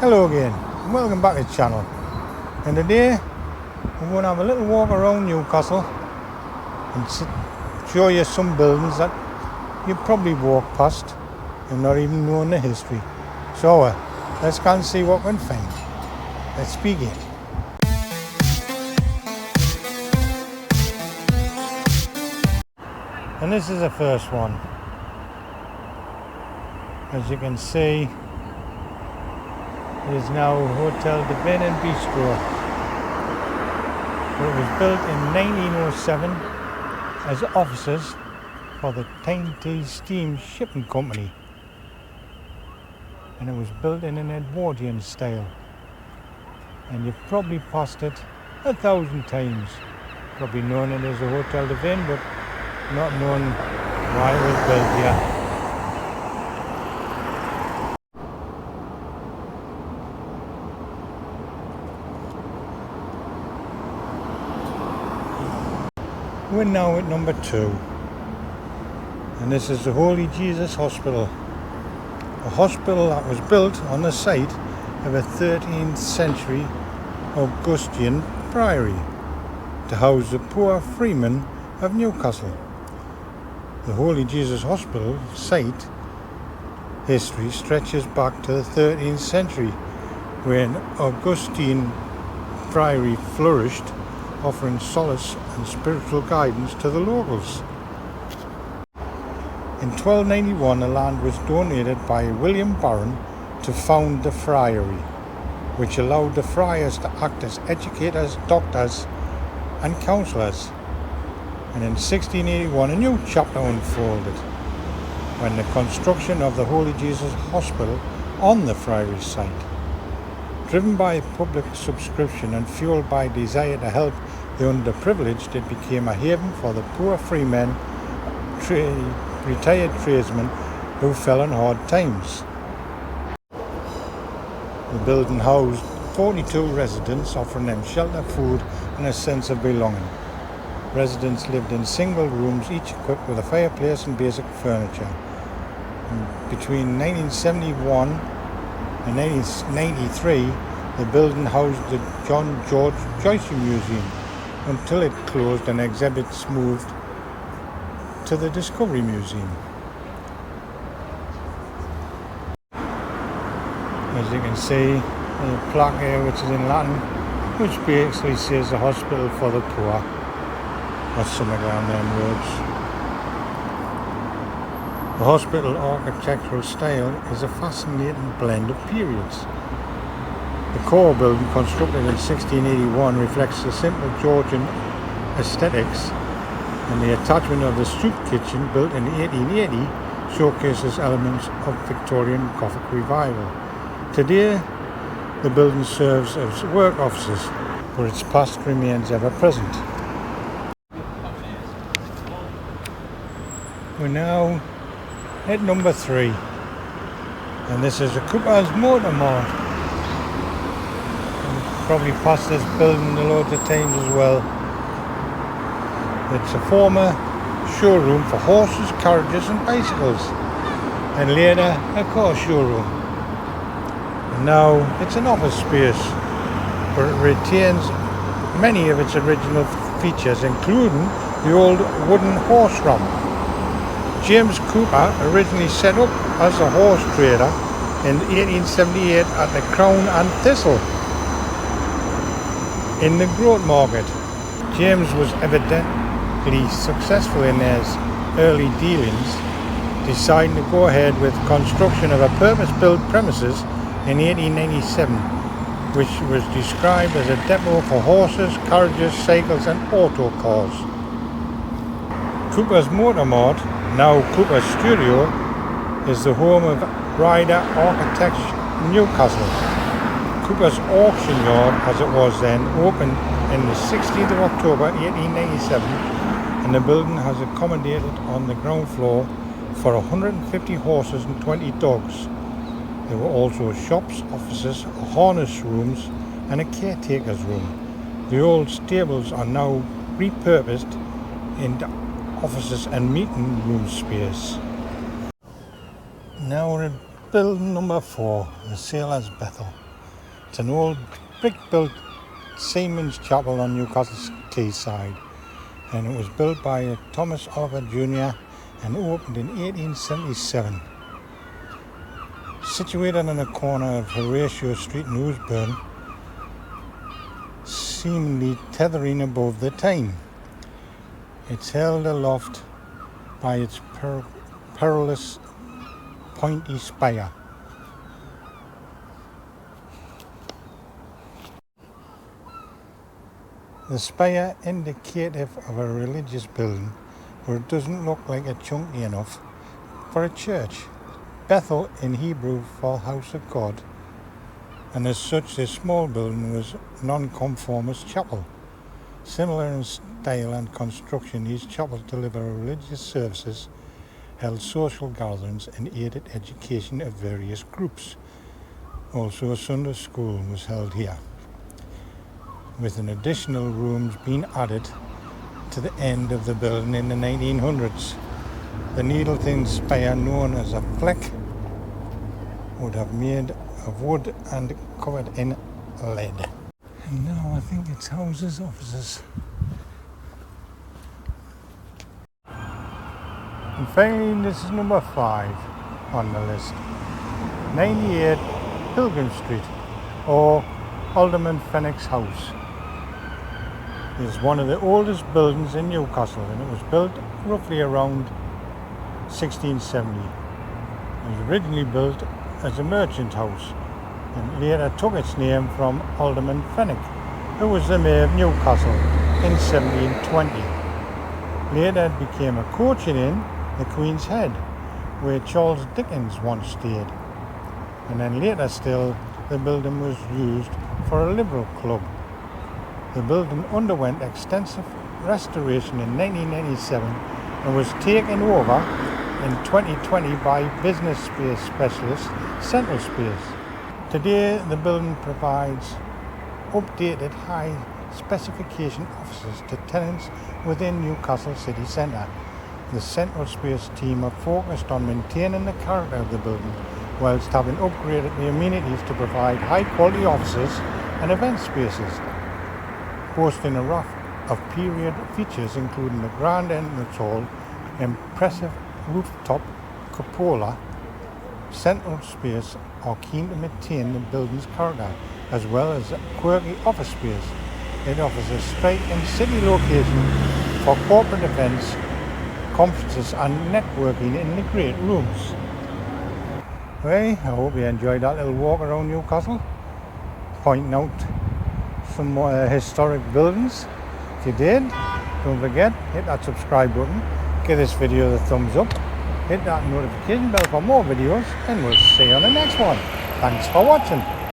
Hello again, and welcome back to the channel. And today we're going to have a little walk around Newcastle and show you some buildings that you probably walked past and not even known the history. So let's go and see what we can find. Let's begin. And this is the first one. As you can see, it is now Hotel de Bin and Bistro. It was built in 1907 as offices for the Tyne-Tees steam shipping company, and it was built in an Edwardian style, and you've probably passed it 1,000 times. Probably known it as the Hotel de Bin, but not known why it was built here. We're now at number 2, and this is the Holy Jesus Hospital, a hospital that was built on the site of a 13th century Augustine priory to house the poor freemen of Newcastle. The Holy Jesus Hospital site history stretches back to the 13th century, when Augustine priory flourished, offering solace and spiritual guidance to the locals. In 1291, the land was donated by William Barron to found the friary, which allowed the friars to act as educators, doctors and counsellors. And in 1681, a new chapter unfolded when the construction of the Holy Jesus Hospital on the friary site. Driven by public subscription and fueled by desire to help the underprivileged, it became a haven for the poor freemen, retired tradesmen who fell in hard times. The building housed 42 residents, offering them shelter, food and a sense of belonging. Residents lived in single rooms, each equipped with a fireplace and basic furniture. And between 1971 in 1993, the building housed the John George Joyce Museum until it closed and exhibits moved to the Discovery Museum. As you can see, the plaque here, which is in Latin, which basically says the hospital for the poor, or something around them words. The hospital architectural style is a fascinating blend of periods. The core building, constructed in 1681, reflects the simple Georgian aesthetics, and the attachment of the soup kitchen, built in 1880, showcases elements of Victorian Gothic revival. Today, the building serves as work offices, but its past remains ever present. We're now at number 3, and this is the Cooper's Motor Mart. Probably passed this building loads of times as well. It's a former showroom for horses, carriages and bicycles, and later a car showroom. And now it's an office space, but it retains many of its original features, including the old wooden horse ramp. James Cooper originally set up as a horse trader in 1878 at the Crown and Thistle in the Growth Market. James was evidently successful in his early dealings, deciding to go ahead with construction of a purpose-built premises in 1897, which was described as a depot for horses, carriages, cycles and auto cars. Cooper's Motor Mart, now Cooper's Studio, is the home of Ryder Architects Newcastle. Cooper's auction yard, as it was then, opened in the 16th of October 1897, and the building has accommodated on the ground floor for 150 horses and 20 dogs. There were also shops, offices, harness rooms and a caretaker's room. The old stables are now repurposed into offices and meeting room space. Now we're at building number 4, the Sailors' Bethel. It's an old brick-built seaman's chapel on Newcastle's quayside, and it was built by Thomas Oliver Jr. and opened in 1877. Situated on the corner of Horatio Street in Ousburn, seemingly tethering above the Tyne. It's held aloft by its perilous pointy spire. The spire indicative of a religious building, but it doesn't look like it chunky enough for a church. Bethel in Hebrew for house of God, and as such this small building was non-conformist chapel. Similar in style and construction, these chapels deliver religious services, held social gatherings and aided education of various groups. Also a Sunday school was held here, with an additional rooms being added to the end of the building in the 1900s. The needle-thin spire, known as a fleck, would have made of wood and covered in lead. And now I think it's houses, offices. And finally, this is number 5 on the list. 98 Pilgrim Street, or Alderman Fenwick's house. It's one of the oldest buildings in Newcastle, and it was built roughly around 1670. It was originally built as a merchant house and later took its name from Alderman Fenwick, who was the mayor of Newcastle in 1720. Later it became a coaching inn, the Queen's Head, where Charles Dickens once stayed. And then later still, the building was used for a liberal club. The building underwent extensive restoration in 1997 and was taken over in 2020 by business space specialist Central Space. Today the building provides updated high specification offices to tenants within Newcastle city centre. The Central Space team are focused on maintaining the character of the building whilst having upgraded the amenities to provide high quality offices and event spaces, boasting a raft of period features including the grand entrance hall, impressive rooftop cupola. Central Space are keen to maintain the building's character as well as a quirky office space. It offers a striking city location for corporate events, conferences and networking in the great rooms. Well, I hope you enjoyed that little walk around Newcastle, pointing out some more historic buildings. If you did, don't forget, hit that subscribe button, give this video the thumbs up, hit that notification bell for more videos, and we'll see you on the next one. Thanks for watching.